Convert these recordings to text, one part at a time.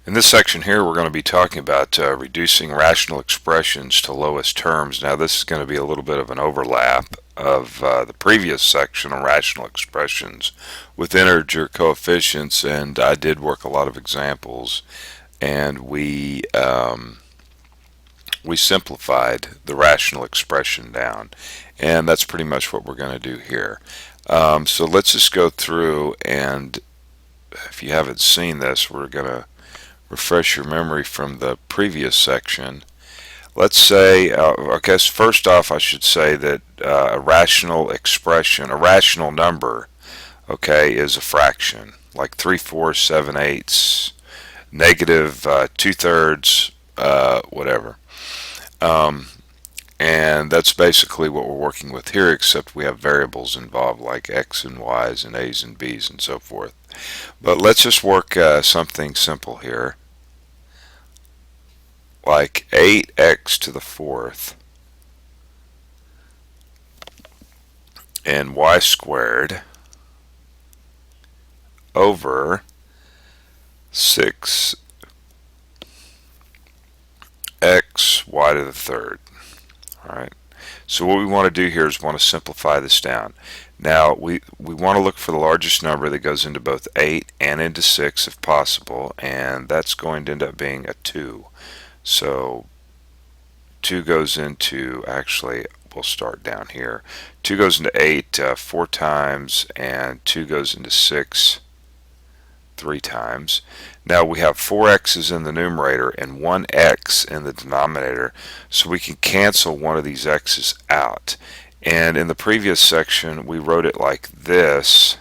In this section here, we're going to be talking about reducing rational expressions to lowest terms. Now, this is going to be a little bit of an overlap of the previous section on rational expressions with integer coefficients, and I did work a lot of examples, and we simplified the rational expression down, and that's pretty much what we're going to do here. So let's just go through, and if you haven't seen this, we're going to refresh your memory from the previous section. Let's say, I guess first off I should say that a rational expression, a rational number, okay, is a fraction, like 3/4, 7/8, negative 2/3, whatever. Um, and that's basically what we're working with here, except we have variables involved like x and y's and a's and b's and so forth. But let's just work something simple here, like 8x to the fourth and y squared over 6x y to the third. Alright, so what we want to do here is want to simplify this down. Now we want to look for the largest number that goes into both 8 and into 6 if possible, and that's going to end up being a 2. So 2 goes into, actually we'll start down here, 2 goes into 8 4 times, and 2 goes into 6 3 times. Now we have 4 x's in the numerator and 1 x in the denominator, so we can cancel one of these x's out. And in the previous section we wrote it like this.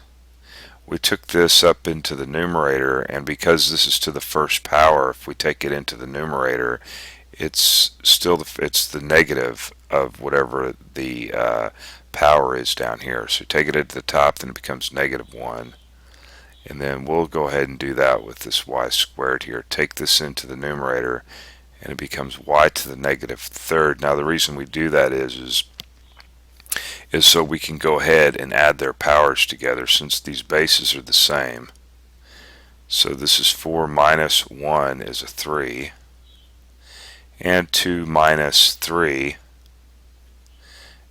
We took this up into the numerator, and because this is to the first power, if we take it into the numerator, it's still it's the negative of whatever the power is down here. So take it into the top, then it becomes negative 1. And then we'll go ahead and do that with this y squared here. Take this into the numerator, and it becomes y to the negative third. Now the reason we do that is so we can go ahead and add their powers together, since these bases are the same. So this is 4 minus 1 is a 3, and 2 minus 3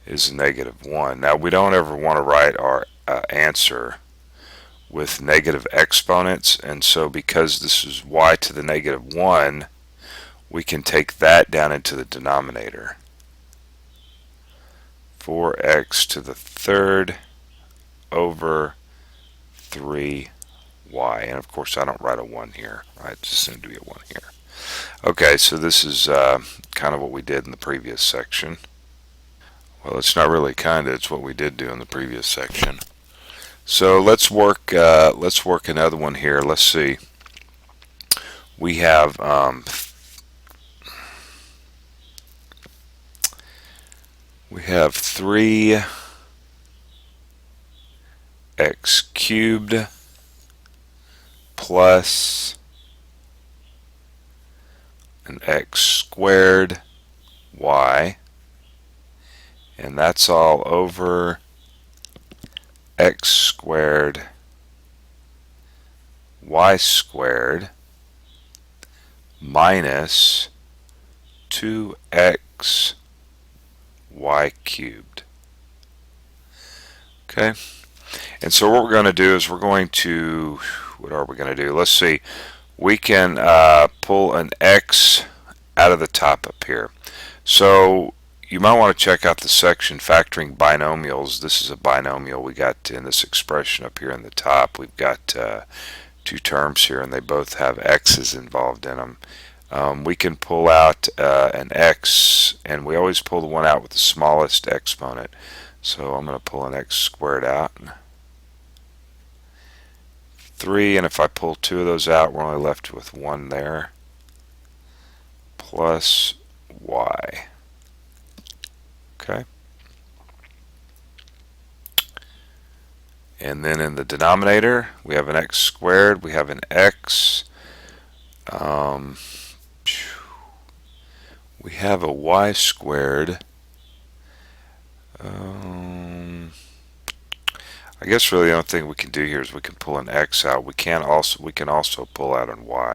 is a negative 1. Now we don't ever want to write our answer with negative exponents, and so because this is y to the negative 1, we can take that down into the denominator. 4x to the third over 3y, and of course I don't write a 1 here. I just assumed to be a 1 here. Okay, so this is kind of what we did in the previous section. Well, it's not really kind of, it's what we did do in the previous section. So let's work another one here. Let's see. We have 3x cubed plus an x squared y, and that's all over x squared y squared minus 2x y cubed. Okay, and so what we're going to do is what are we going to do? Let's see, we can pull an x out of the top up here. So you might want to check out the section factoring binomials. This is a binomial we got in this expression up here in the top. We've got two terms here, and they both have x's involved in them. We can pull out an x, and we always pull the one out with the smallest exponent. So I'm going to pull an x squared out. 3, and if I pull 2 of those out, we're only left with 1 there, plus y. Okay. And then in the denominator, we have an x squared, we have an x, we have a y squared. I guess really the only thing we can do here is we can pull an x out. We can also pull out an y.